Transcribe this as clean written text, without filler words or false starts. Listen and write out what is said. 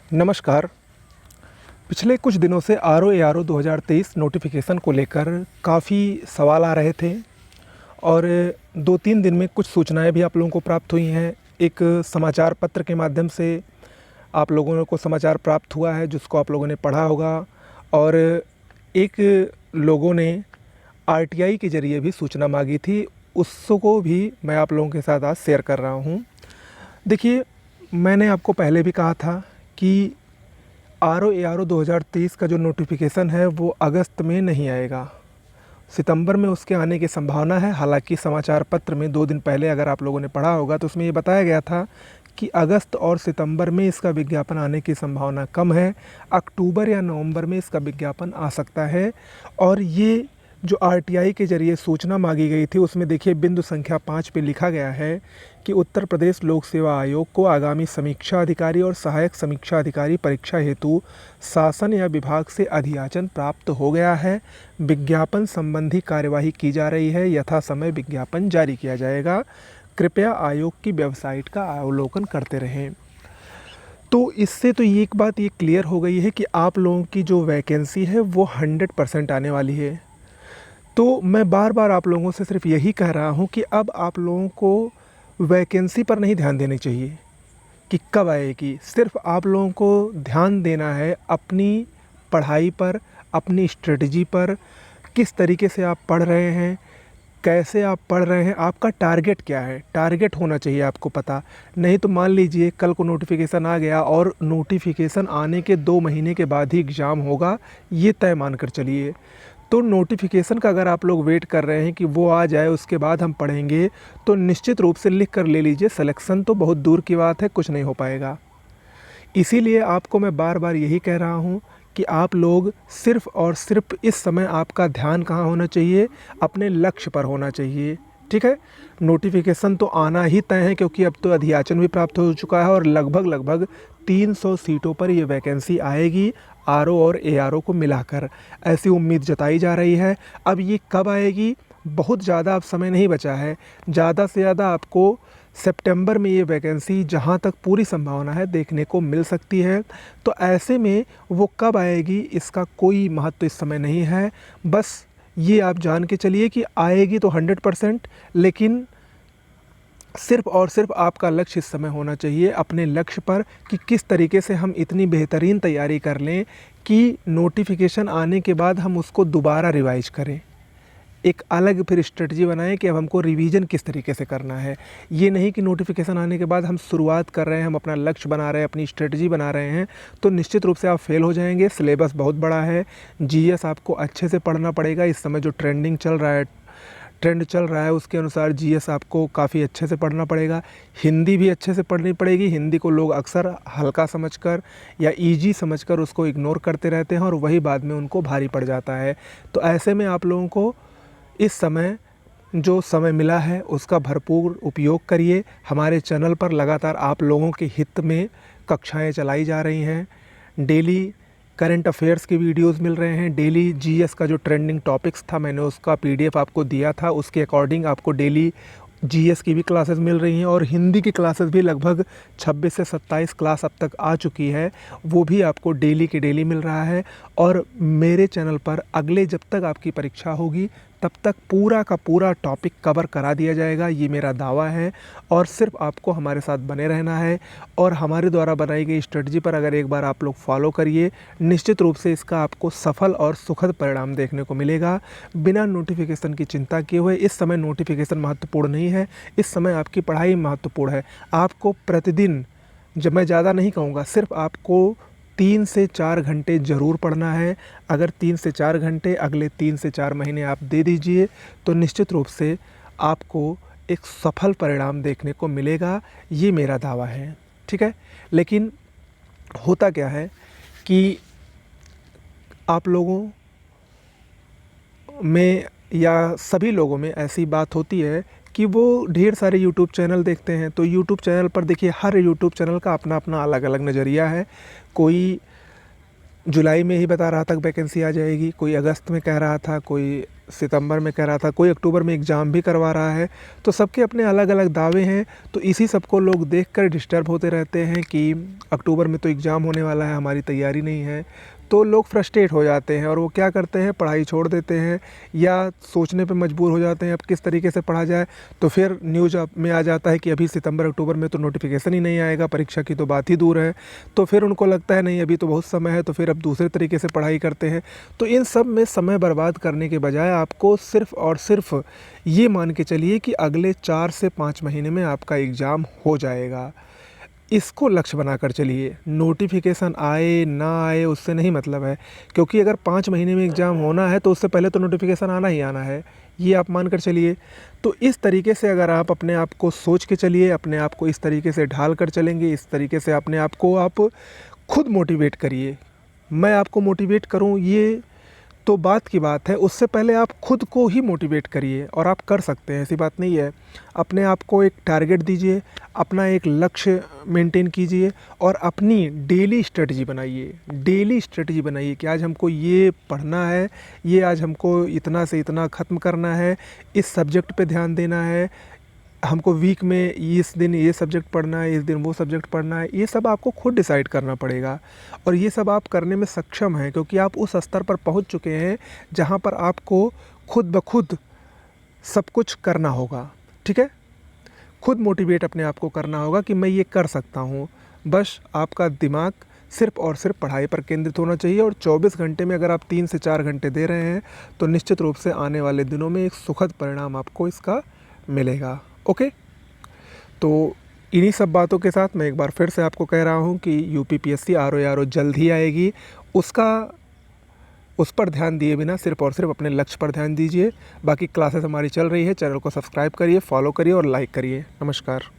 नमस्कार। पिछले कुछ दिनों से आर ओ 2023 नोटिफिकेशन को लेकर काफ़ी सवाल आ रहे थे और 2-3 दिन में कुछ सूचनाएं भी आप लोगों को प्राप्त हुई हैं। एक समाचार पत्र के माध्यम से आप लोगों को समाचार प्राप्त हुआ है जिसको आप लोगों ने पढ़ा होगा, और एक लोगों ने आरटीआई के ज़रिए भी सूचना मांगी थी, उसको भी मैं आप लोगों के साथ आज शेयर कर रहा हूँ। देखिए, मैंने आपको पहले भी कहा था कि आर ओ 2023 का जो नोटिफिकेशन है वो अगस्त में नहीं आएगा, सितंबर में उसके आने की संभावना है। हालांकि समाचार पत्र में 2 दिन पहले अगर आप लोगों ने पढ़ा होगा तो उसमें ये बताया गया था कि अगस्त और सितंबर में इसका विज्ञापन आने की संभावना कम है, अक्टूबर या नवंबर में इसका विज्ञापन आ सकता है। और ये जो आरटीआई के ज़रिए सूचना मांगी गई थी उसमें देखिए बिंदु संख्या 5 पे लिखा गया है कि उत्तर प्रदेश लोक सेवा आयोग को आगामी समीक्षा अधिकारी और सहायक समीक्षा अधिकारी परीक्षा हेतु शासन या विभाग से अधियाचन प्राप्त हो गया है। विज्ञापन संबंधी कार्यवाही की जा रही है, यथा समय विज्ञापन जारी किया जाएगा। कृपया आयोग की वेबसाइट का अवलोकन करते रहें। तो इससे तो ये एक बात ये क्लियर हो गई है कि आप लोगों की जो वैकेंसी है वो 100% आने वाली है। तो मैं बार बार आप लोगों से सिर्फ यही कह रहा हूँ कि अब आप लोगों को वैकेंसी पर नहीं ध्यान देनी चाहिए कि कब आएगी। सिर्फ आप लोगों को ध्यान देना है अपनी पढ़ाई पर, अपनी स्ट्रेटजी पर, किस तरीके से आप पढ़ रहे हैं, कैसे आप पढ़ रहे हैं, आपका टारगेट क्या है। टारगेट होना चाहिए आपको पता। नहीं तो मान लीजिए कल को नोटिफिकेशन आ गया और नोटिफिकेशन आने के 2 महीने के बाद ही एग्ज़ाम होगा, ये तय मान कर चलिए। तो नोटिफिकेशन का अगर आप लोग वेट कर रहे हैं कि वो आ जाए उसके बाद हम पढ़ेंगे, तो निश्चित रूप से लिख कर ले लीजिए, सिलेक्शन तो बहुत दूर की बात है, कुछ नहीं हो पाएगा। इसीलिए आपको मैं बार बार यही कह रहा हूँ कि आप लोग सिर्फ़ और सिर्फ इस समय आपका ध्यान कहाँ होना चाहिए, अपने लक्ष्य पर होना चाहिए। ठीक है, नोटिफिकेशन तो आना ही तय है क्योंकि अब तो अधियाचन भी प्राप्त हो चुका है और लगभग 300 सीटों पर ये वैकेंसी आएगी, आरओ और एआरओ को मिलाकर, ऐसी उम्मीद जताई जा रही है। अब ये कब आएगी, बहुत ज़्यादा अब समय नहीं बचा है। ज़्यादा से ज़्यादा आपको सितंबर में ये वैकेंसी जहाँ तक पूरी संभावना है देखने को मिल सकती है। तो ऐसे में वो कब आएगी इसका कोई महत्व इस समय नहीं है। बस ये आप जान के चलिए कि आएगी तो 100%, लेकिन सिर्फ़ और सिर्फ आपका लक्ष्य इस समय होना चाहिए अपने लक्ष्य पर कि किस तरीके से हम इतनी बेहतरीन तैयारी कर लें कि नोटिफिकेशन आने के बाद हम उसको दोबारा रिवाइज करें। एक अलग फिर स्ट्रेटजी बनाएं कि अब हमको रिवीजन किस तरीके से करना है। ये नहीं कि नोटिफिकेशन आने के बाद हम शुरुआत कर रहे हैं, हम अपना लक्ष्य बना रहे हैं, अपनी स्ट्रेटजी बना रहे हैं, तो निश्चित रूप से आप फेल हो जाएंगे। सिलेबस बहुत बड़ा है, जीएस आपको अच्छे से पढ़ना पड़ेगा। इस समय जो ट्रेंड चल रहा है उसके अनुसार जीएस आपको काफ़ी अच्छे से पढ़ना पड़ेगा। हिंदी भी अच्छे से पढ़नी पड़ेगी। हिंदी को लोग अक्सर हल्का समझकर या इजी समझकर उसको इग्नोर करते रहते हैं और वही बाद में उनको भारी पड़ जाता है। तो ऐसे में आप लोगों को इस समय जो समय मिला है उसका भरपूर उपयोग करिए। हमारे चैनल पर लगातार आप लोगों के हित में कक्षाएं चलाई जा रही हैं। डेली करंट अफेयर्स की वीडियोस मिल रहे हैं। डेली जीएस का जो ट्रेंडिंग टॉपिक्स था मैंने उसका पीडीएफ आपको दिया था, उसके अकॉर्डिंग आपको डेली जीएस की भी क्लासेस मिल रही हैं और हिंदी की क्लासेस भी लगभग 26 से 27 क्लास अब तक आ चुकी है, वो भी आपको डेली की डेली मिल रहा है। और मेरे चैनल पर अगले जब तक आपकी परीक्षा होगी तब तक पूरा का पूरा टॉपिक कवर करा दिया जाएगा, ये मेरा दावा है। और सिर्फ आपको हमारे साथ बने रहना है और हमारे द्वारा बनाई गई स्ट्रेटजी पर अगर एक बार आप लोग फॉलो करिए, निश्चित रूप से इसका आपको सफल और सुखद परिणाम देखने को मिलेगा। बिना नोटिफिकेशन की चिंता किए हुए, इस समय नोटिफिकेशन महत्वपूर्ण नहीं है, इस समय आपकी पढ़ाई महत्वपूर्ण है। आपको प्रतिदिन, जब मैं ज़्यादा नहीं कहूँगा, सिर्फ आपको 3 से 4 घंटे ज़रूर पढ़ना है। अगर 3 से 4 घंटे अगले 3 से 4 महीने आप दे दीजिए तो निश्चित रूप से आपको एक सफल परिणाम देखने को मिलेगा, ये मेरा दावा है। ठीक है, लेकिन होता क्या है कि आप लोगों में या सभी लोगों में ऐसी बात होती है कि वो ढेर सारे यूट्यूब चैनल देखते हैं। तो यूट्यूब चैनल पर देखिए, हर यूट्यूब चैनल का अपना अपना अलग अलग नज़रिया है। कोई जुलाई में ही बता रहा था वैकेंसी आ जाएगी, कोई अगस्त में कह रहा था, कोई सितंबर में कह रहा था, कोई अक्टूबर में एग्ज़ाम भी करवा रहा है। तो सबके अपने अलग अलग दावे हैं। तो इसी सब को लोग देखकर डिस्टर्ब होते रहते हैं कि अक्टूबर में तो एग्ज़ाम होने वाला है, हमारी तैयारी नहीं है। तो लोग फ्रस्ट्रेट हो जाते हैं और वो क्या करते हैं, पढ़ाई छोड़ देते हैं या सोचने पे मजबूर हो जाते हैं अब किस तरीके से पढ़ा जाए। तो फिर न्यूज़ में आ जाता है कि अभी सितंबर अक्टूबर में तो नोटिफिकेशन ही नहीं आएगा, परीक्षा की तो बात ही दूर है। तो फिर उनको लगता है नहीं अभी तो बहुत समय है, तो फिर अब दूसरे तरीके से पढ़ाई करते हैं। तो इन सब में समय बर्बाद करने के बजाय आपको सिर्फ़ और सिर्फ ये मान के चलिए कि अगले 4 से 5 महीने में आपका एग्ज़ाम हो जाएगा। इसको लक्ष्य बनाकर चलिए। नोटिफिकेशन आए ना आए उससे नहीं मतलब है, क्योंकि अगर 5 महीने में एग्ज़ाम होना है तो उससे पहले तो नोटिफिकेशन आना ही आना है, ये आप मान कर चलिए। तो इस तरीके से अगर आप अपने आप को सोच के चलिए, अपने आप को इस तरीके से ढाल कर चलेंगे, इस तरीके से अपने आप को आप खुद मोटिवेट करिए। मैं आपको मोटिवेट करूँ ये तो बात की बात है, उससे पहले आप खुद को ही मोटिवेट करिए और आप कर सकते हैं, ऐसी बात नहीं है। अपने आप को एक टारगेट दीजिए, अपना एक लक्ष्य मेंटेन कीजिए और अपनी डेली स्ट्रेटजी बनाइए। डेली स्ट्रेटजी बनाइए कि आज हमको ये पढ़ना है, ये आज हमको इतना से इतना ख़त्म करना है, इस सब्जेक्ट पे ध्यान देना है, हमको वीक में इस दिन ये सब्जेक्ट पढ़ना है, इस दिन वो सब्जेक्ट पढ़ना है। ये सब आपको खुद डिसाइड करना पड़ेगा और ये सब आप करने में सक्षम हैं, क्योंकि आप उस स्तर पर पहुंच चुके हैं जहां पर आपको खुद ब खुद सब कुछ करना होगा। ठीक है, खुद मोटिवेट अपने आप को करना होगा कि मैं ये कर सकता हूँ। बस आपका दिमाग सिर्फ़ और सिर्फ पढ़ाई पर केंद्रित होना चाहिए और 24 घंटे में अगर आप 3 से 4 घंटे दे रहे हैं तो निश्चित रूप से आने वाले दिनों में एक सुखद परिणाम आपको इसका मिलेगा। ओके, तो इन्हीं सब बातों के साथ मैं एक बार फिर से आपको कह रहा हूँ कि यूपीपीएससी आरओ जल्द ही आएगी। उस पर ध्यान दिए बिना सिर्फ़ और सिर्फ अपने लक्ष्य पर ध्यान दीजिए। बाकी क्लासेस हमारी चल रही है, चैनल को सब्सक्राइब करिए, फॉलो करिए और लाइक करिए। नमस्कार।